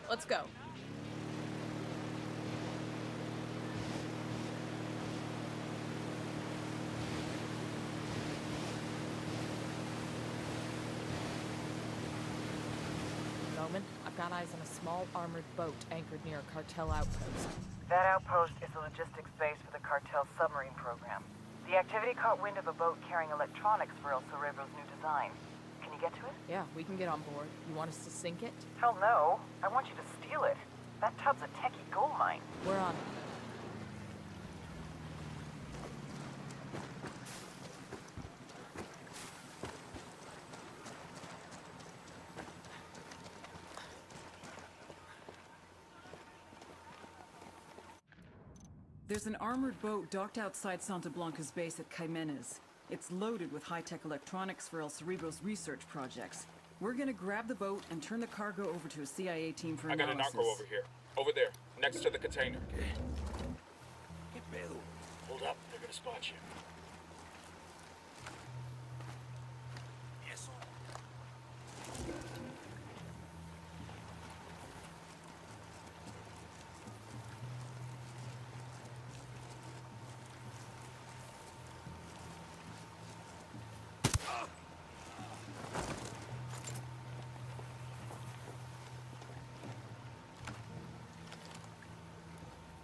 Let's go. Moment, I've got eyes on a small armored boat anchored near a cartel outpost. That outpost is the logistics base for the cartel's submarine program. The activity caught wind of a boat carrying electronics for El Cerebro's new design. Can you get to it? Yeah, we can get on board. You want us to sink it? Hell no. I want you to steal it. That tub's a techie gold mine. We're on it. There's an armored boat docked outside Santa Blanca's base at Caimanes. It's loaded with high-tech electronics for El Cerebro's research projects. We're gonna grab the boat and turn the cargo over to a CIA team for analysis. I got a narco over here. Over there, next to the container. Hold up, they're gonna spot you. Yes.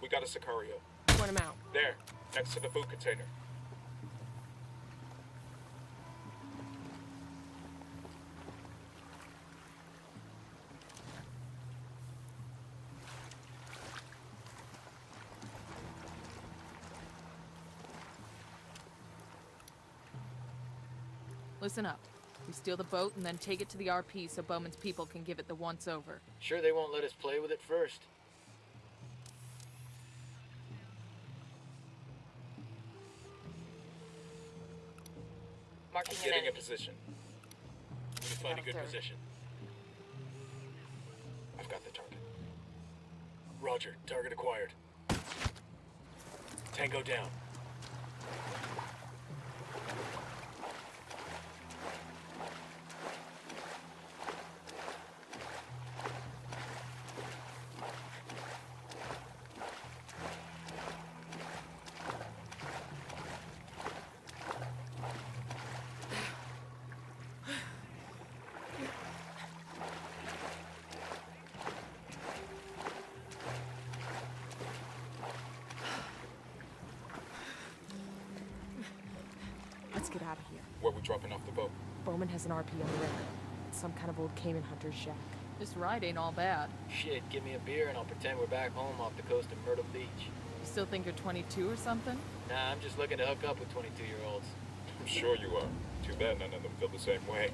We got a Sicario. Point him out. There, next to the food container. Listen up. We steal the boat and then take it to the RP so Bowman's people can give it the once-over. Sure they won't let us play with it first. I'm getting in position. We can find a good position. I've got the target. Roger, target acquired. Tango down. Let's get out of here. Where we dropping off the boat? Bowman has an RP on the Recon. Some kind of old Cayman hunter's shack. This ride ain't all bad. Shit, give me a beer and I'll pretend we're back home off the coast of Myrtle Beach. You still think you're 22 or something? Nah, I'm just looking to hook up with 22-year-olds. I'm sure you are. Too bad none of them feel the same way.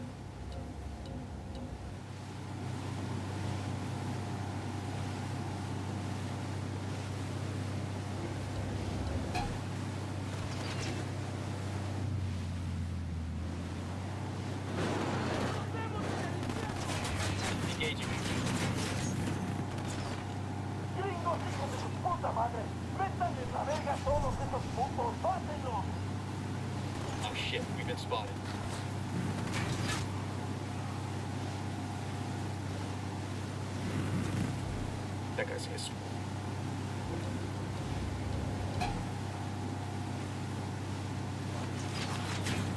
Engaging. ¡Gringos, hijos de su puta madre! ¡Métanles la verga a todos esos putos! ¡Pásenlo! Oh shit, we've been spotted. That guy's his.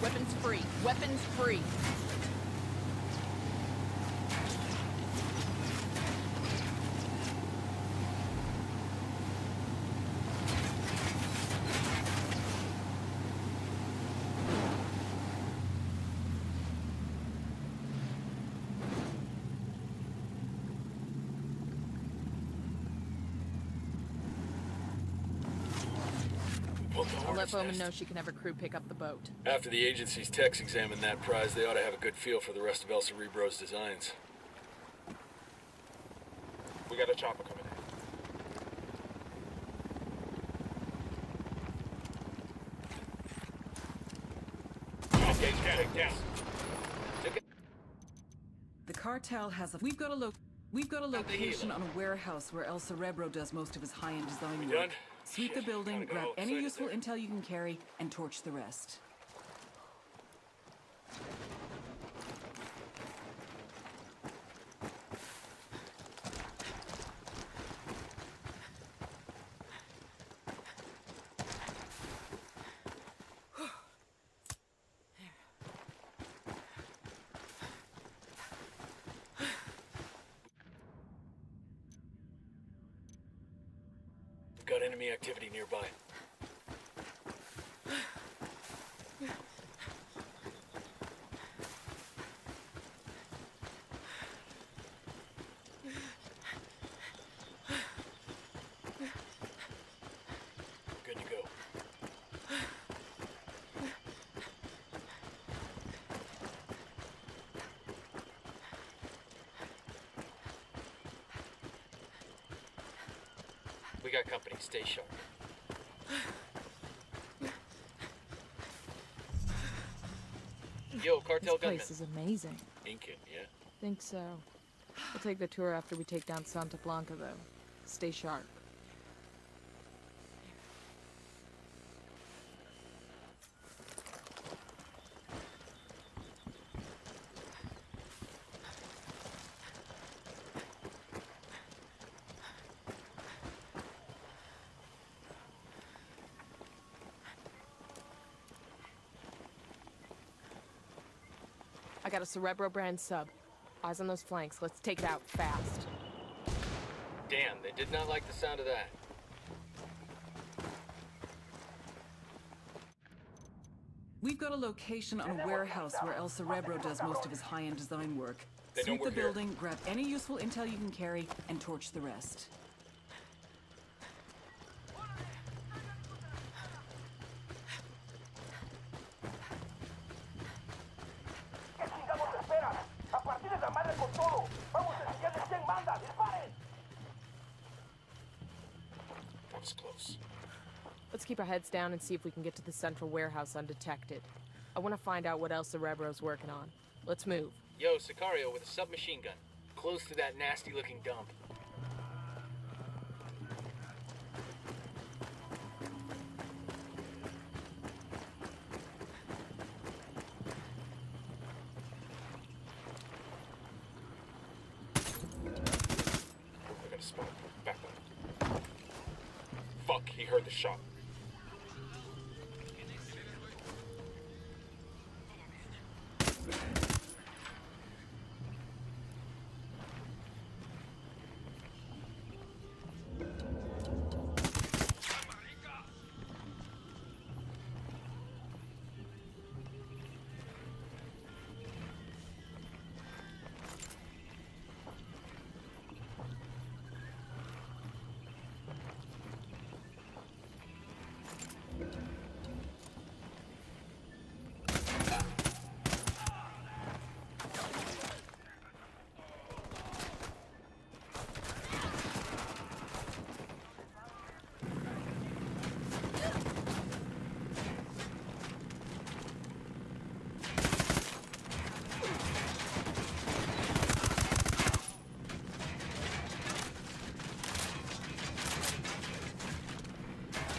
Weapons free. Weapons free. I'll let Bowman know she can have her crew pick up the boat. After the agency's techs examine that prize, they ought to have a good feel for the rest of El Cerebro's designs. We got a chopper coming in. Okay, take down. The cartel has a... We've got a location on a warehouse where El Cerebro does most of his high-end design We work. done? Sweep the Shit, building, gotta go. grab any Excited useful there. intel you can carry, and torch the rest. about enemy activity nearby. Good to go. We got company. Stay sharp. Yo, cartel This gunman. place is amazing. Incan, yeah? Think so. We'll take the tour after we take down Santa Blanca, though. Stay sharp. I got a Cerebro brand sub. Eyes on those flanks. Let's take it out fast. Damn, they did not like the sound of that. We've got a location on a warehouse where El Cerebro does most of his high-end design work. They don't Sweep the work here. building, grab any useful intel you can carry, and torch the rest. That was close. Let's keep our heads down and see if we can get to the central warehouse undetected. I want to find out what else Cerebro's working on. Let's move. Yo, Sicario with a submachine gun. Close to that nasty-looking dump. I got a spot. Back up. Fuck, he heard the shot.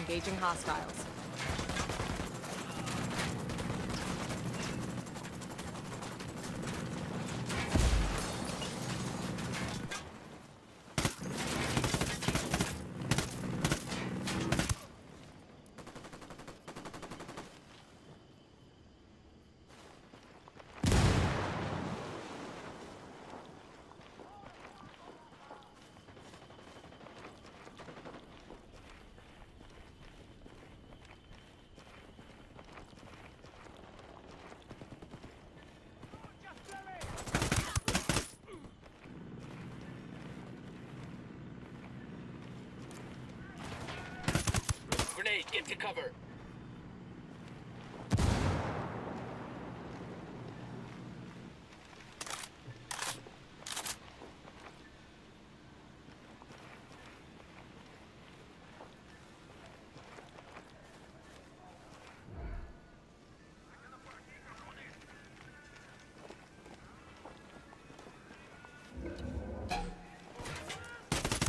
Engaging hostiles. Grenade, get to cover.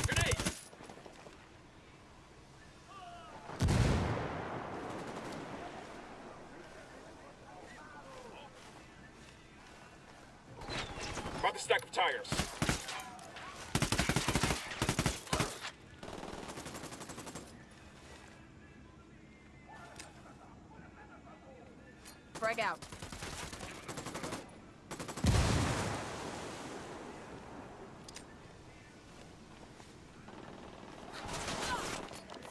Grenade! About the stack of tires. Frag out.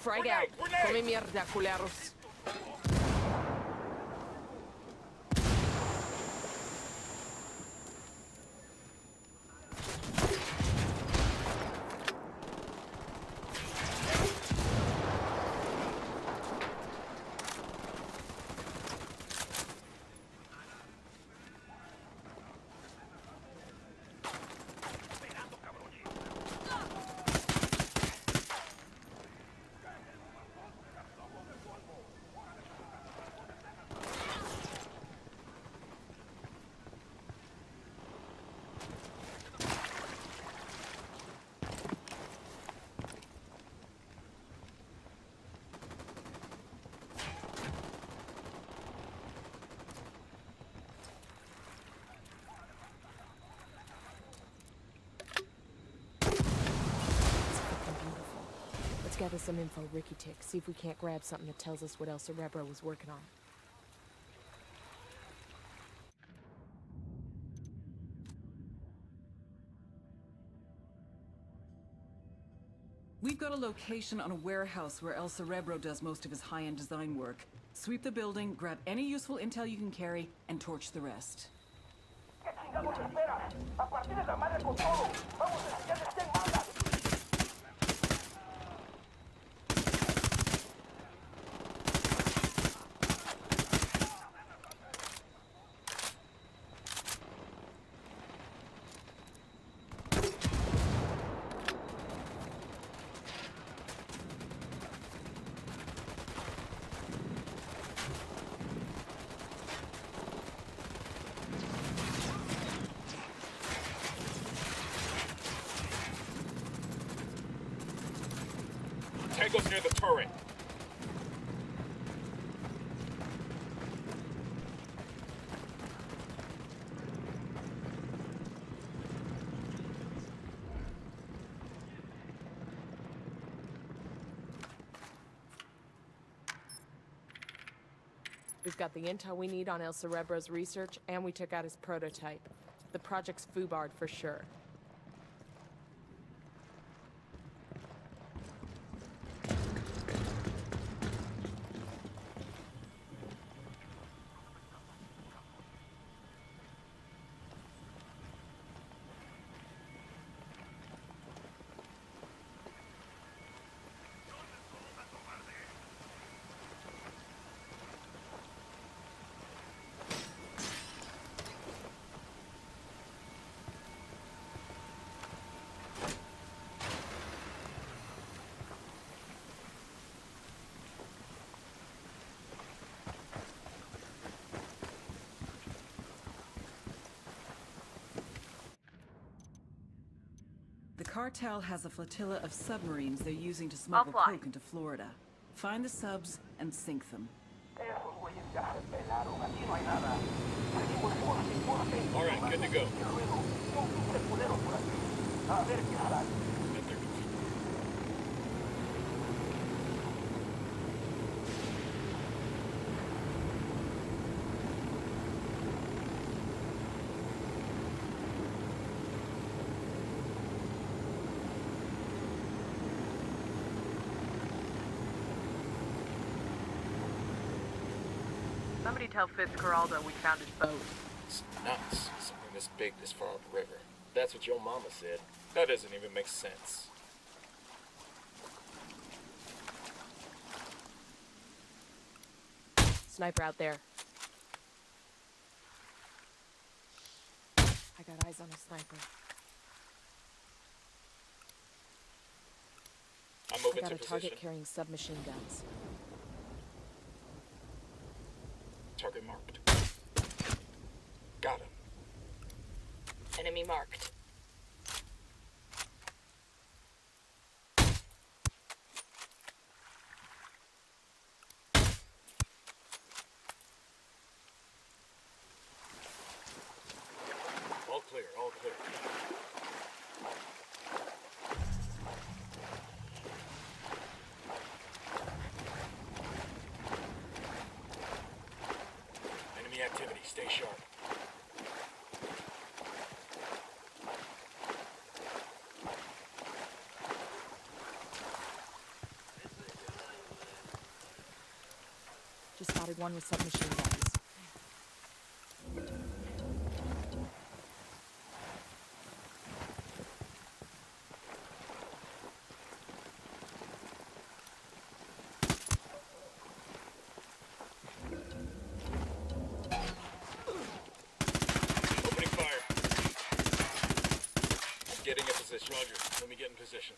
Frag out. Come mierda, culeros. Let's gather some info, Ricky Tick. See if we can't grab something that tells us what else Cerebro was working on. We've got a location on a warehouse where El Cerebro does most of his high-end design work. Sweep the building, grab any useful intel you can carry, and torch the rest. Tango's near the turret. We've got the intel we need on El Cerebro's research, and we took out his prototype. The project's foobarred for sure. The cartel has a flotilla of submarines they're using to smuggle coke into Florida. Find the subs and sink them. All right, good to go. Somebody tell Fitzcarraldo we found his boat. It's nuts. Something this big this far up the river. That's what your mama said. That doesn't even make sense. Sniper out there. I got eyes on a sniper. I'm moving I got to a position. target carrying submachine guns. Target marked. Got him. Enemy marked. All clear, all clear. Enemy activity, stay sharp. spotted one with submachine guns. Opening fire. Getting in position. Roger. Let me get in position.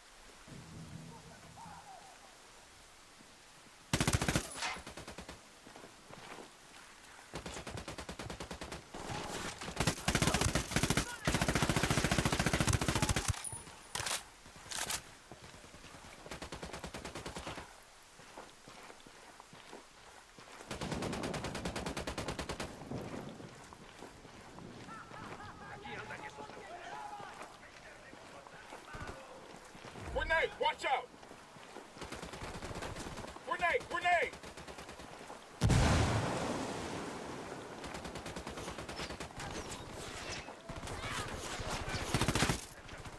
Grenade! Watch out! Grenade! Grenade!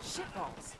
Shitballs.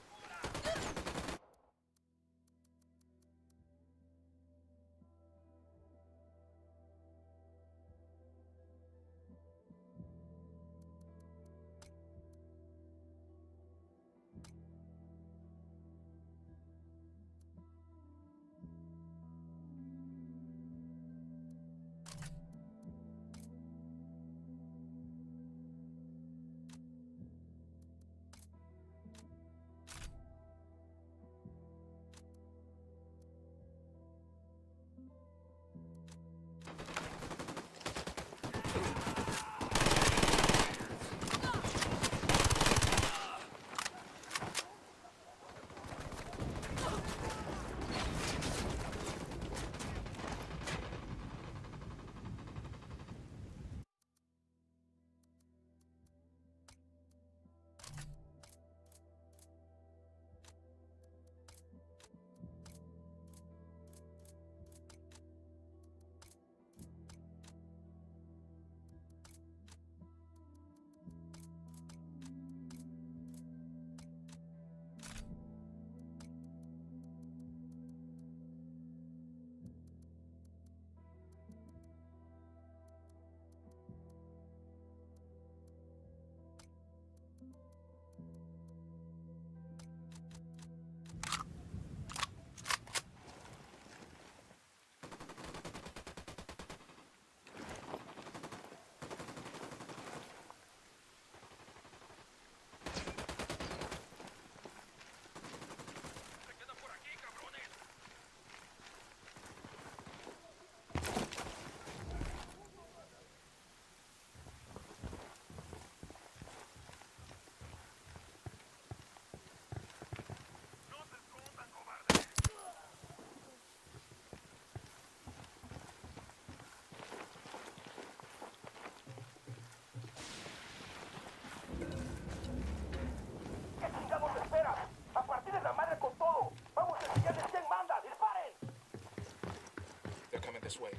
They're coming this way.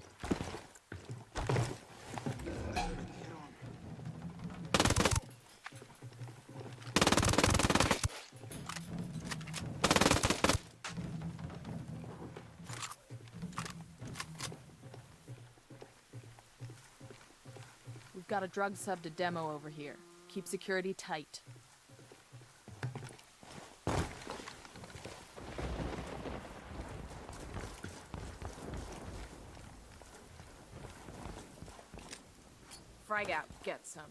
We've got a drug sub to demo over here. Keep security tight. Frag out, get some.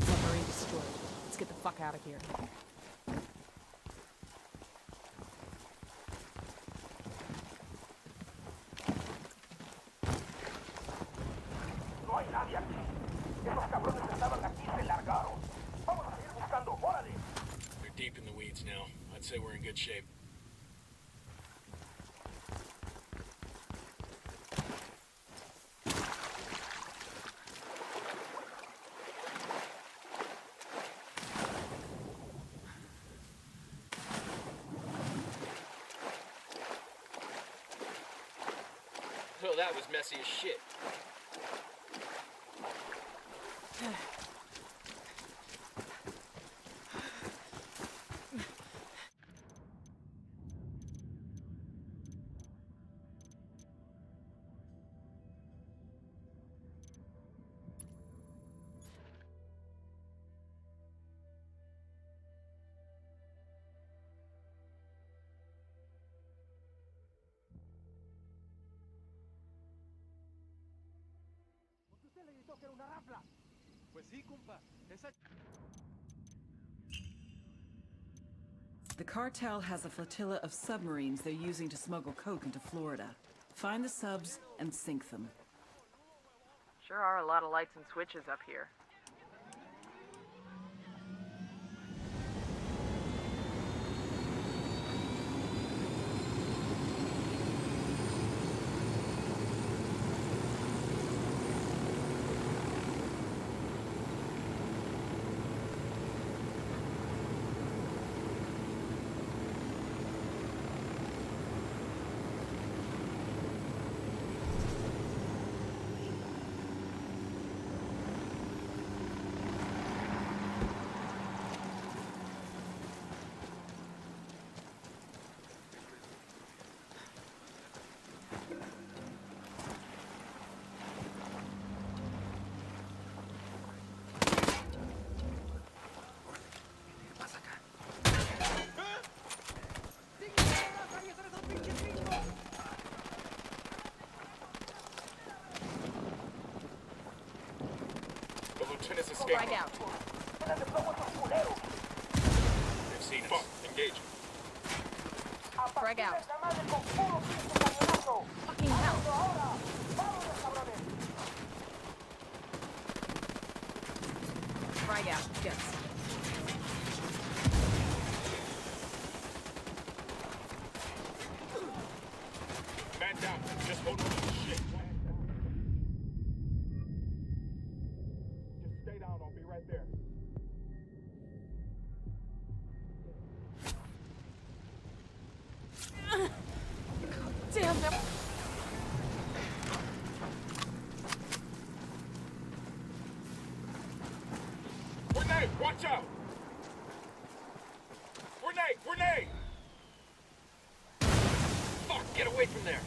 Submarine destroyed. Let's get the fuck out of here. No hay nadie aquí. Esos cabrones estaban aquí y se largaron. Vamos a seguir buscando. ¡Órale! They're deep in the weeds now. I'd say we're in good shape. Well, that was messy as shit. esto que era una rafla. Pues sí, compa. Esa... The cartel has a flotilla of submarines they're using to smuggle coke into Florida. Find the subs and sink them. Sure are a lot of lights and switches up here. The lieutenant's escaped. Frag out. They've seen us. Fuck, engage. Frag out. Fucking hell. Frag out. Yes. Man down. Just hold on to the shit. Just stay down, I'll be right there. Damn it. Grenade! Watch out! Grenade! Grenade! Fuck! Get away from there!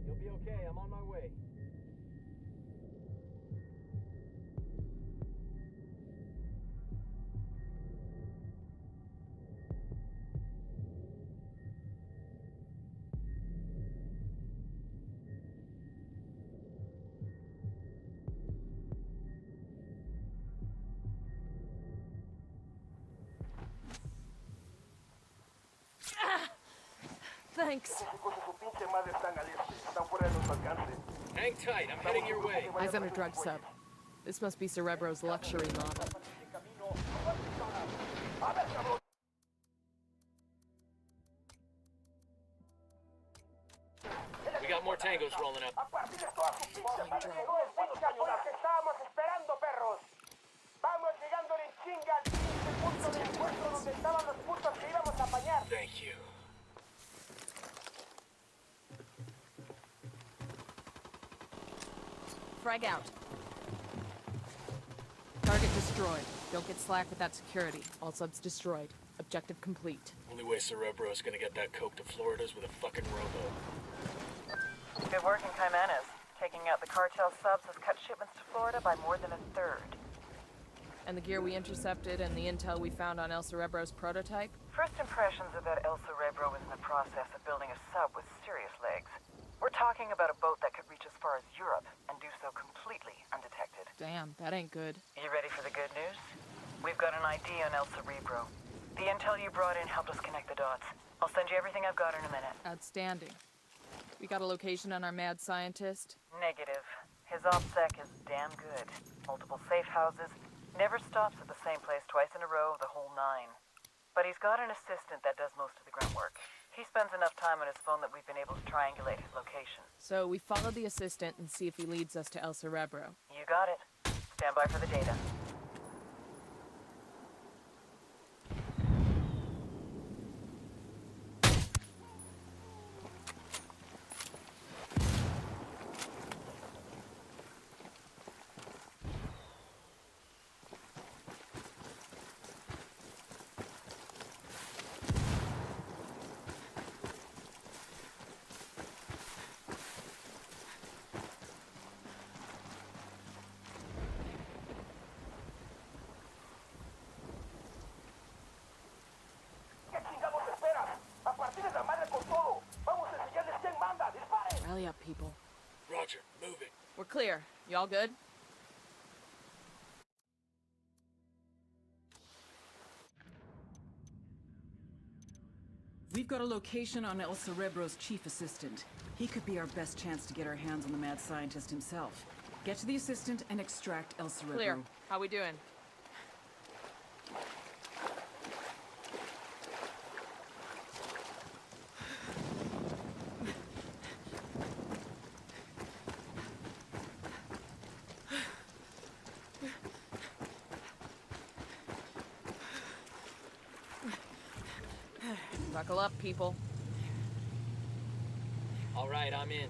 You'll be okay, I'm on my way. Thanks. Hang tight, I'm heading your way. Eyes on a drug sub. This must be Cerebro's luxury model. We got more tangos rolling up. Estábamos esperando, perros. Vamos llegando en chinga al siguiente punto de encuentro donde estaban los putos que íbamos a apañar. Thank you. Frag out. Target destroyed. Don't get slack with that security. All subs destroyed. Objective complete. Only way Cerebro's gonna get that coke to Florida is with a fucking rowboat. Good work in Caimanes. Taking out the cartel subs has cut shipments to Florida by more than a third. And the gear we intercepted and the intel we found on El Cerebro's prototype? First impressions are that El Cerebro is in the process of building a sub with serious legs. We're talking about a boat that could reach as far as Europe and do so completely undetected. Damn, that ain't good. You ready for the good news? We've got an ID on El Cerebro. The intel you brought in helped us connect the dots. I'll send you everything I've got in a minute. Outstanding. We got a location on our mad scientist? Negative. His OPSEC is damn good. Multiple safe houses. Never stops at the same place twice in a row, the whole nine. But he's got an assistant that does most of the groundwork. He spends enough time on his phone that we've been able to triangulate his location. So we follow the assistant and see if he leads us to El Cerebro. You got it. Stand by for the data. ¿Qué chingados esperas? A partir de la madre con todo. Vamos a enseñarles quién manda. ¡Disparen! Rally up, people. Roger, move it. We're clear. Y'all good? We've got a location on El Cerebro's chief assistant. He could be our best chance to get our hands on the mad scientist himself. Get to the assistant and extract El Cerebro. Clear. How we doing? Buckle up, people. All right, I'm in.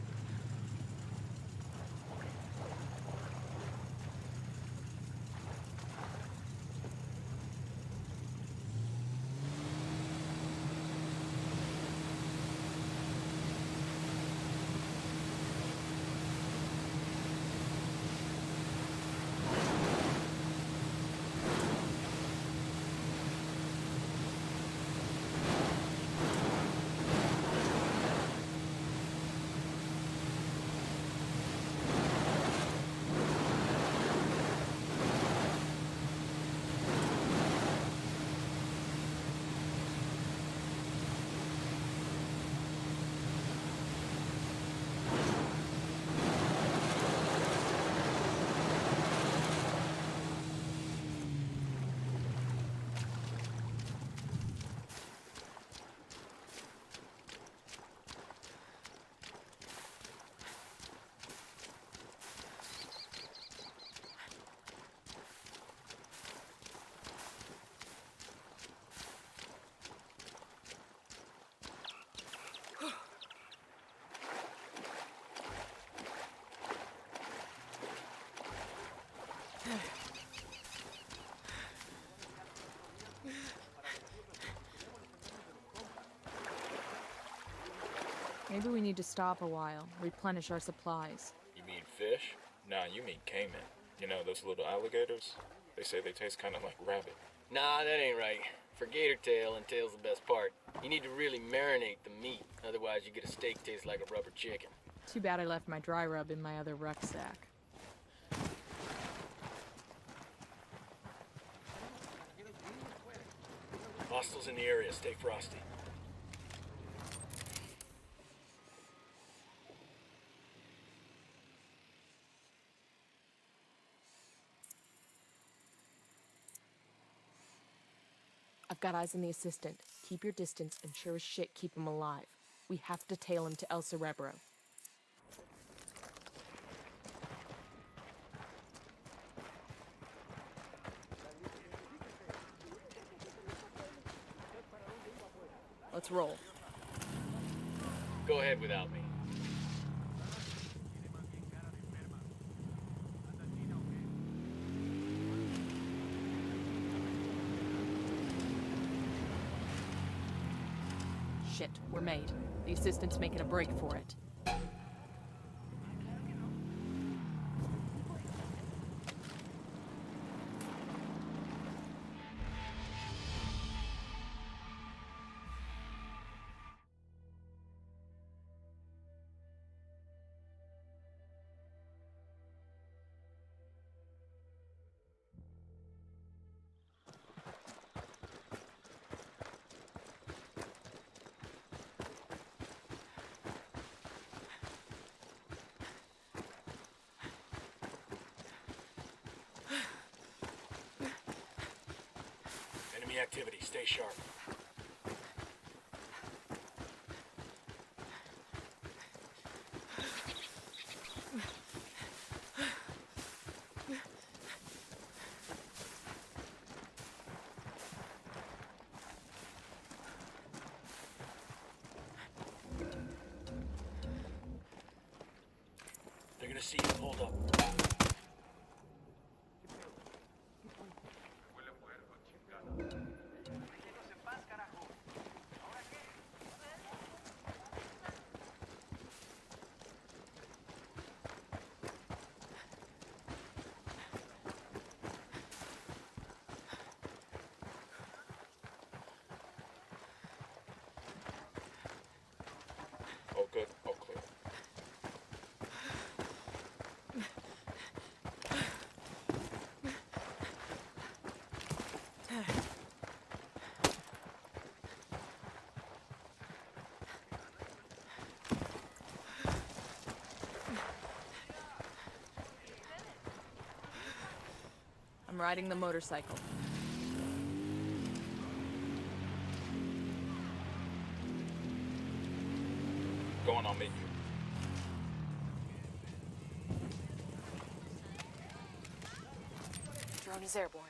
Maybe we need to stop a while, replenish our supplies. You mean fish? Nah, you mean caiman. You know, those little alligators? They say they taste kind of like rabbit. Nah, that ain't right. For gator tail, and tail's the best part. You need to really marinate the meat, otherwise you get a steak taste like a rubber chicken. Too bad I left my dry rub in my other rucksack. Hostiles in the area, stay frosty. I've got eyes on the assistant. Keep your distance and sure as shit keep him alive. We have to tail him to El Cerebro. Let's roll. Go ahead without me. Shit, we're made. The assistant's making a break for it. Enemy activity, stay sharp. gonna see you. Hold up. All good, all clear. I'm riding the motorcycle. Going on, meet you. Drone is airborne.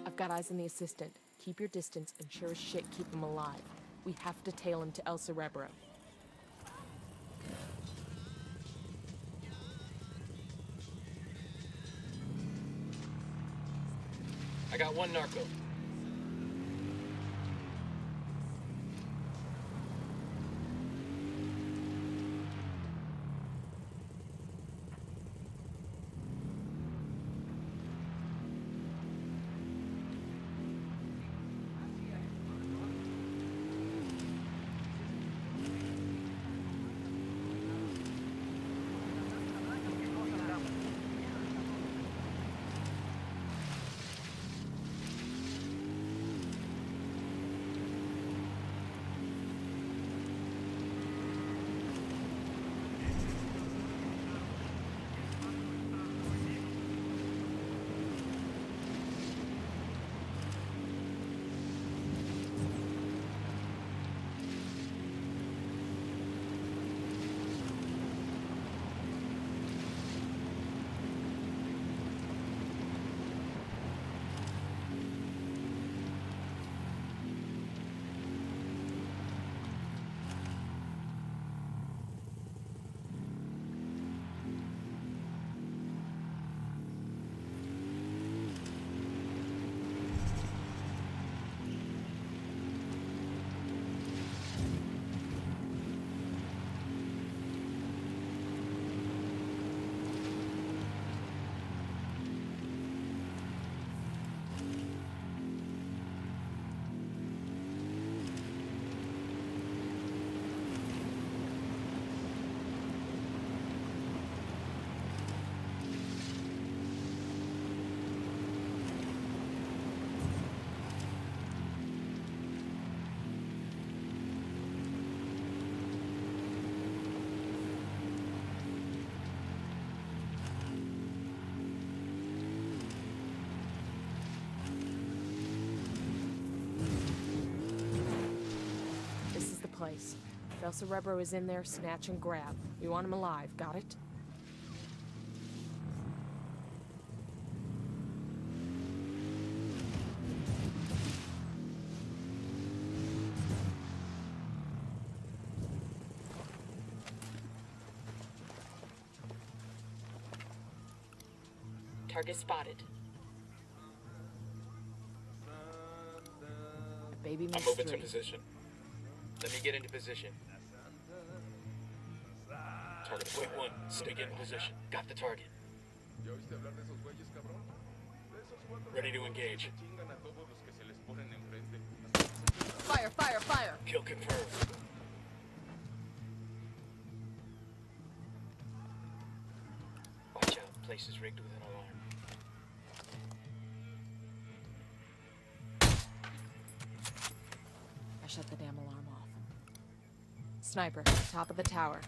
I've got eyes on the assistant. Keep your distance and sure as shit keep him alive. We have to tail him to El Cerebro. I got one narco. Place. If El Cerebro is in there, snatch and grab. We want him alive, got it? Target spotted. Baby I'm makes moving to 3. position. Let me get into position. Target Wait, fire. one. Let me get in position. Got the target. ¿Ya oíste hablar de esos güeyes, cabrón? De esos cuatro Ready to cabrones engage. que chingan a todos los que se les ponen enfrente. Fire, fire, fire! Kill confirmed. Watch out. Place is rigged with an alarm. I shut the damn alarm off. Sniper, top of the tower.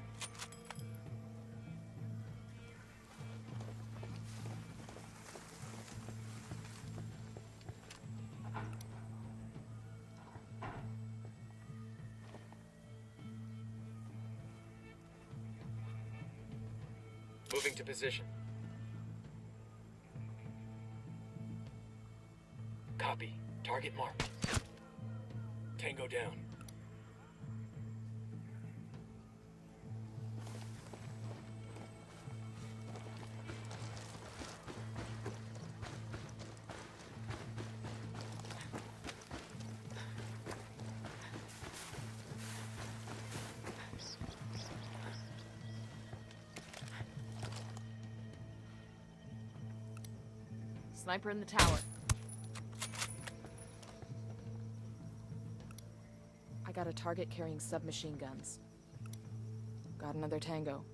Moving to position. Copy. Target marked. Tango down. Sniper in the tower. I got a target carrying submachine guns. Got another tango.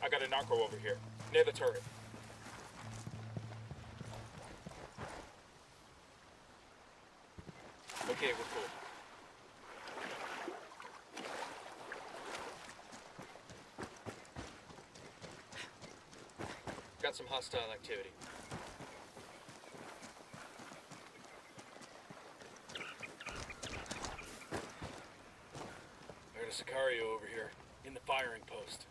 I got a narco over here, near the turret. Okay, we're cool. Got some hostile activity. There's a Sicario over here, in the firing post.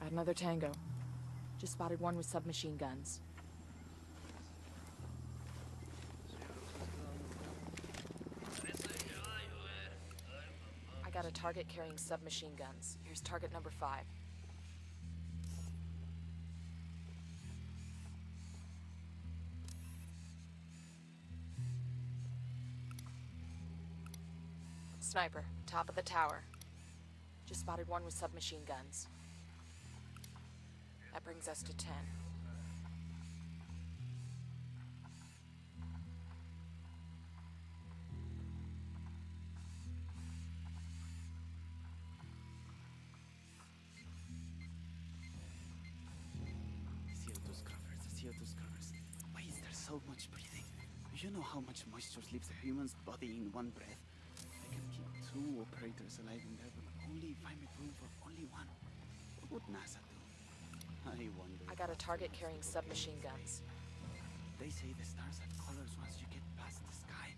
Got another tango. Just spotted one with submachine guns. I got a target carrying submachine guns. Here's target number 5. Sniper, top of the tower. Just spotted one with submachine guns. That brings us to 10. I see all those covers. Why is there so much breathing? You know how much moisture leaves a human's body in one breath. I can keep 2 operators alive in there, but only if I make room for only one. What would NASA do? I wonder. I got a target carrying submachine guns. They say the stars have colors once you get past the sky.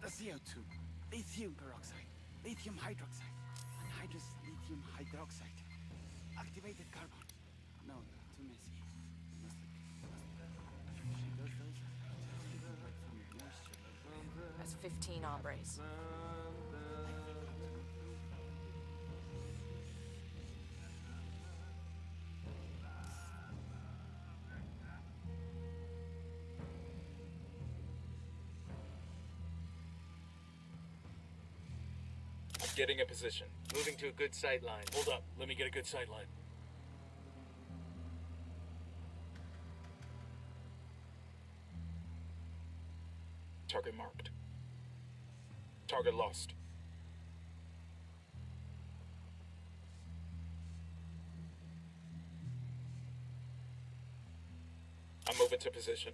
The CO2, lithium peroxide, lithium hydroxide, anhydrous lithium hydroxide, activated carbon. No, too messy. She does those. That's 15 hombres. Getting a position. Moving to a good sight line. Hold up. Let me get a good sight line. Target marked. Target lost. I'm moving to position.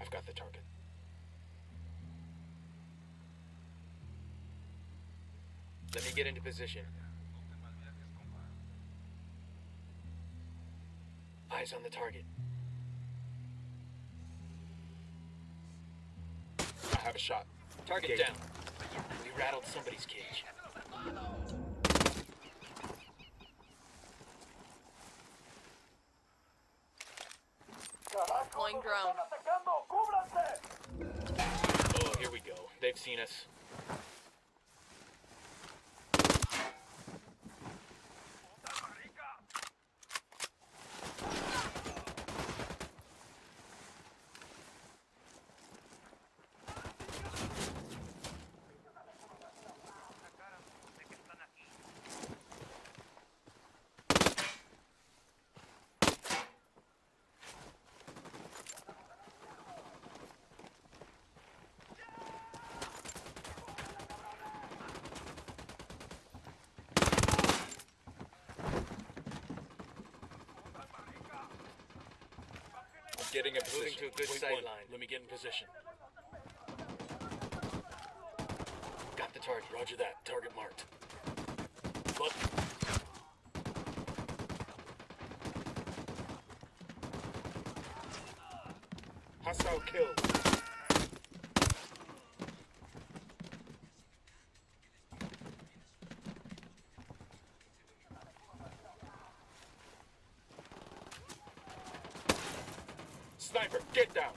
I've got the target. Let me get into position. Eyes on the target. I have a shot. Target Engage. down. We rattled somebody's cage. Deploying drone. atacando! ¡Cúbranse! Oh, here we go. They've seen us. Getting a position. Moving to a good Point sight one. line. Let me get in position. Got the target. Roger that. Target marked. Look. Hostile kill. Sniper, get down.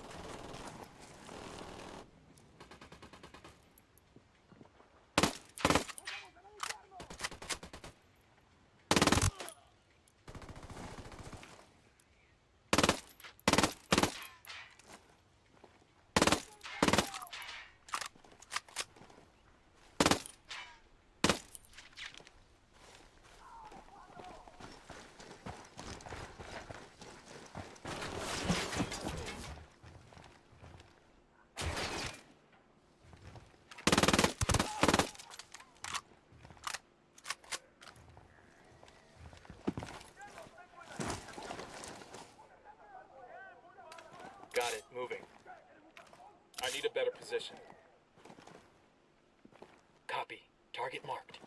Got it. Moving. I need a better position. Copy. Target marked.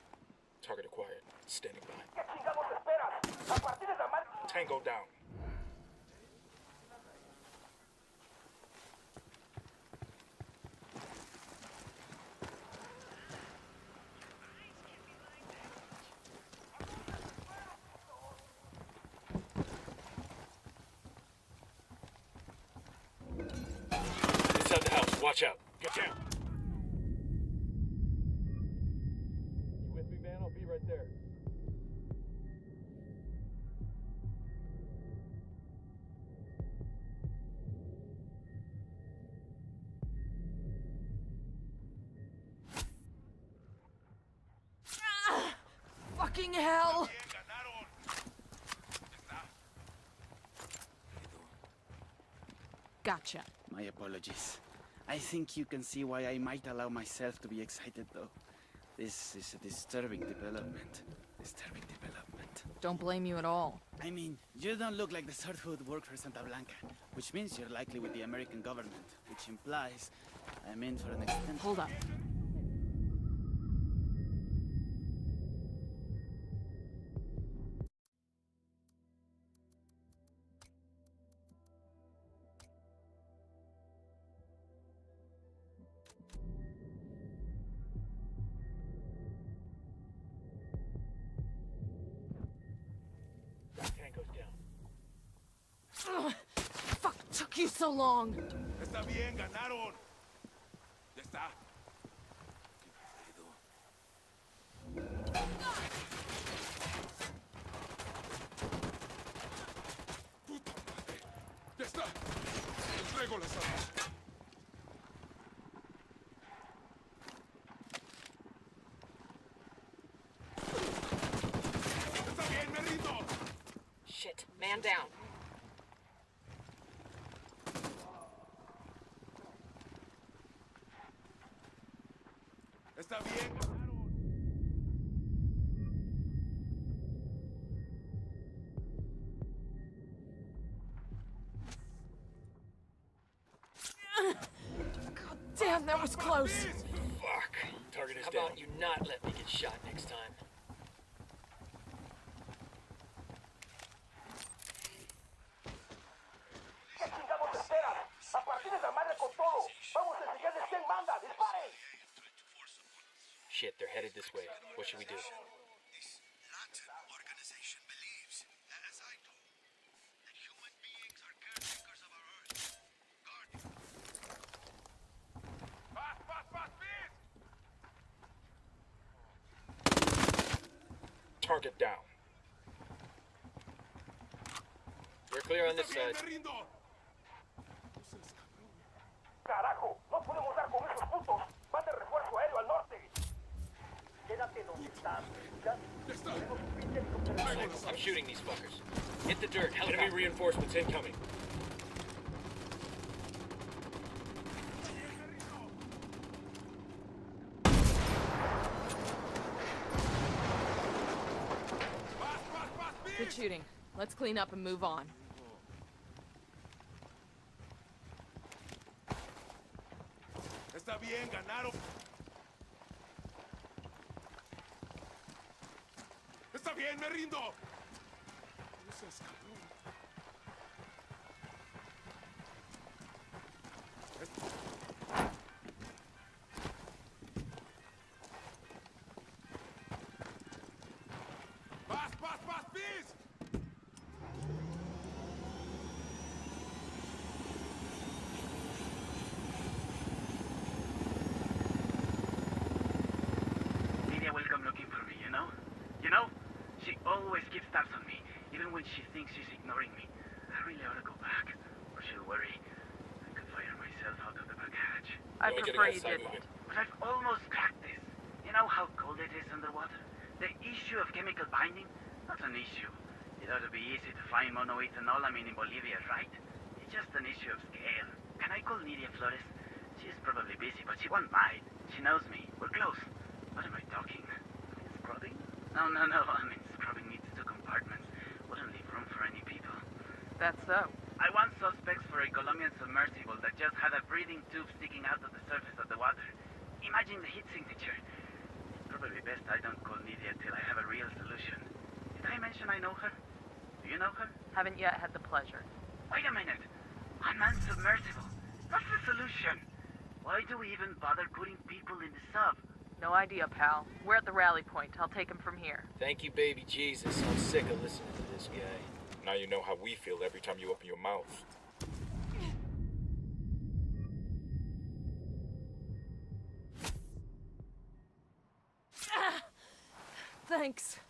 Target acquired. Standing by. ¿Qué chingados esperas? A partir de la marcha. Tango down. Inside the house. Watch out. Get down. You with me, man? I'll be right there. Fucking hell! Gotcha. My apologies. I think you can see why I might allow myself to be excited, though. This is a disturbing development. Disturbing development. Don't blame you at all. I mean, you don't look like the sort who would work for Santa Blanca, which means you're likely with the American government, which implies I'm in for an extended... Hold up. Tango's down. Ugh, fuck took you so long? Está bien, ganaron. Ya está. Puta madre. Ya está. Entrego las armas. Man down. Está bien. God damn, that was close. Fuck. Target is How down. about you not let me get shot next time? ¿Qué chingados esperan? A partir de la madre con todo. Vamos a enseñarles quién manda. ¡Disparen! Shit, they're headed this way. What should we do? This Latin organization believes, as I do, that human beings are caretakers of our Earth. Guardians. ¡Paz, paz, paz, please! Target down. We're clear on this Está bien, side. me rindo. ¡Carajo! ¡No podemos dar con esos putos! ¡Mande refuerzo aéreo al norte! Quédate donde estás. ¿Ya? Está. Tenemos un pinche helicóptero. I'm shooting these fuckers. Hit the dirt. Enemy Helicopter. reinforcements incoming. ¡Paz, paz, paz, Good please! shooting. Let's clean up and move on. Está bien, ganaron. Está bien, me rindo. No seas cabrón. Paz, paz, paz, please! Lydia will come looking for me, you know? You know? She always keeps tabs on me, even when she thinks she's ignoring me. I really ought to go back, or she'll worry. I could fire myself out of the back hatch. I Only prefer getting you outside didn't. movement. But I've almost cracked this. You know how cold it is underwater? The issue of chemical binding? Not an issue. It ought to be easy to find monoethanolamine in Bolivia, right? It's just an issue of scale. Can I call Nidia Flores? She's probably busy, but she won't mind. She knows me. We're close. What am I talking? Scrubbing? No. I mean, scrubbing needs 2 compartments. Wouldn't leave room for any people. That's so. I want suspects for a Colombian submersible that just had a breathing tube sticking out of the surface of the water. Imagine the heat signature. It's probably best I don't call Nidia till I have a real solution. Did I mention I know her? Do you know her? Haven't yet had the pleasure. Wait a minute. Unmanned submersible. That's the solution. Why do we even bother putting people in the sub? No idea, pal. We're at the rally point. I'll take him from here. Thank you, baby Jesus. I'm sick of listening to this guy. Now you know how we feel every time you open your mouth. Thanks.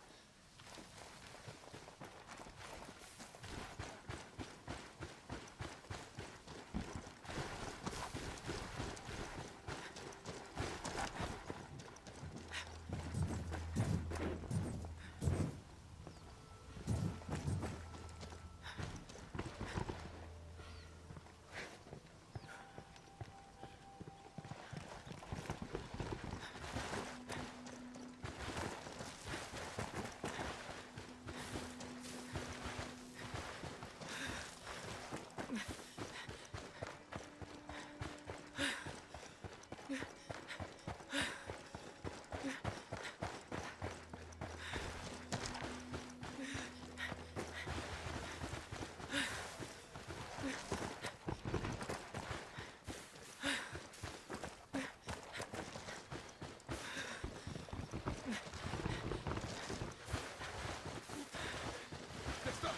Ya está.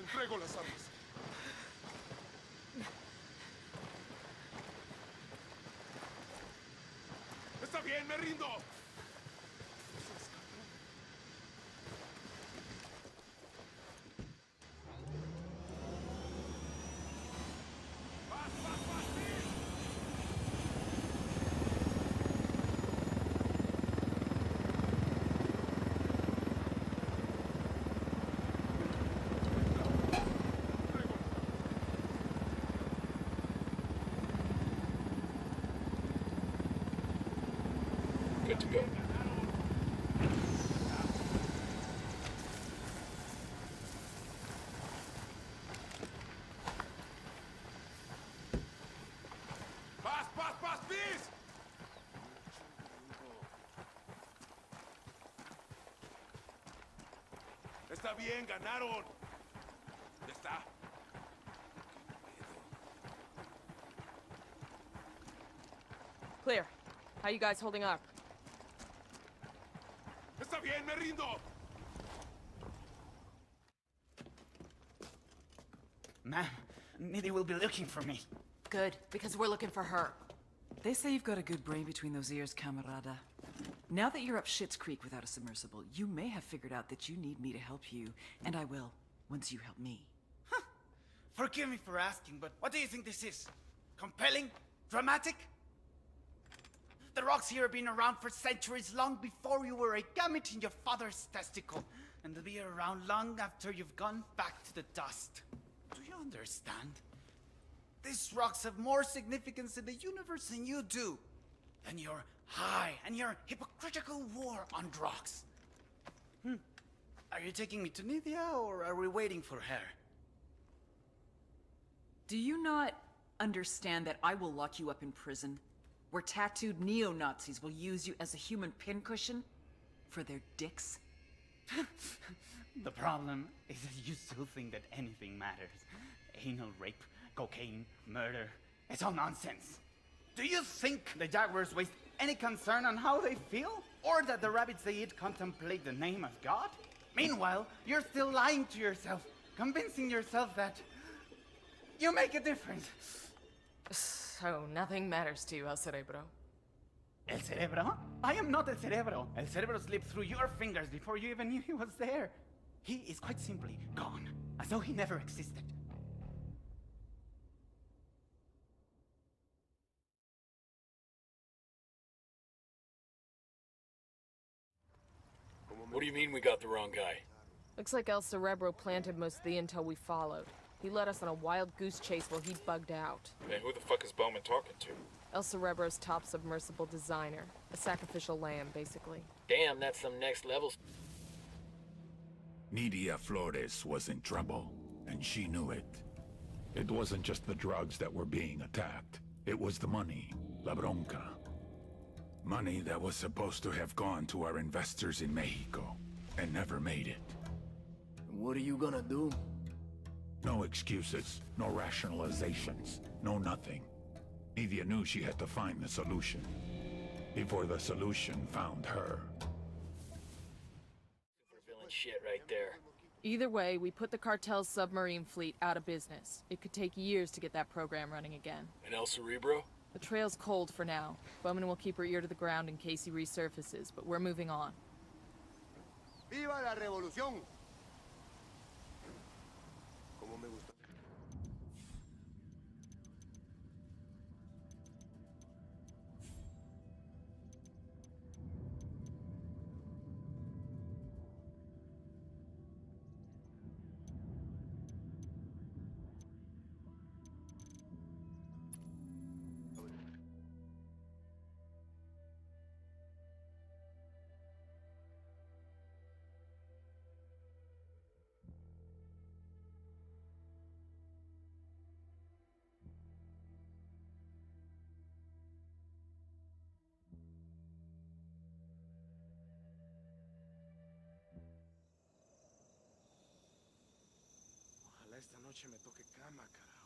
Entrego las armas. Está bien, me rindo. No seas cabrón. Paz, paz, paz, please! to go. Paz, paz, paz, please! Está bien, ganaron. Ya está. Clear. How you guys holding up? Está bien, me rindo. Ma'am, Nidhi will be looking for me. Good, because we're looking for her. They say you've got a good brain between those ears, camarada. Now that you're up Schitt's Creek without a submersible, you may have figured out that you need me to help you, and I will, once you help me. Huh. Forgive me for asking, but what do you think this is? Compelling? Dramatic? The rocks here have been around for centuries, long before you were a gamete in your father's testicle. And they'll be around long after you've gone back to the dust. Do you understand? These rocks have more significance in the universe than you do. Than your high and your hypocritical war on rocks. Are you taking me to Nidhia, or are we waiting for her? Do you not understand that I will lock you up in prison? Where tattooed neo-Nazis will use you as a human pincushion for their dicks? The problem is that you still think that anything matters. Anal rape, cocaine, murder, it's all nonsense. Do you think the jaguars waste any concern on how they feel? Or that the rabbits they eat contemplate the name of God? Meanwhile, you're still lying to yourself, convincing yourself that you make a difference. So nothing matters to you, El Cerebro? El Cerebro? I am not El Cerebro. El Cerebro slipped through your fingers before you even knew he was there. He is quite simply gone, as though he never existed. What do you mean we got the wrong guy? Looks like El Cerebro planted most of the intel we followed. He led us on a wild goose chase while he bugged out. Man, who the fuck is Bowman talking to? El Cerebro's top submersible designer. A sacrificial lamb, basically. Damn, that's some next level. Nidia Flores was in trouble, and she knew it. It wasn't just the drugs that were being attacked. It was the money, la bronca. Money that was supposed to have gone to our investors in Mexico, and never made it. What are you gonna do? No excuses, no rationalizations, no nothing. Nidia knew she had to find the solution, before the solution found her. Super villain shit right there. Either way, we put the cartel's submarine fleet out of business. It could take years to get that program running again. And El Cerebro? The trail's cold for now. Bowman will keep her ear to the ground in case he resurfaces, but we're moving on. ¡Viva la revolución! Como me gusta. Esta noche me toque cama, carajo.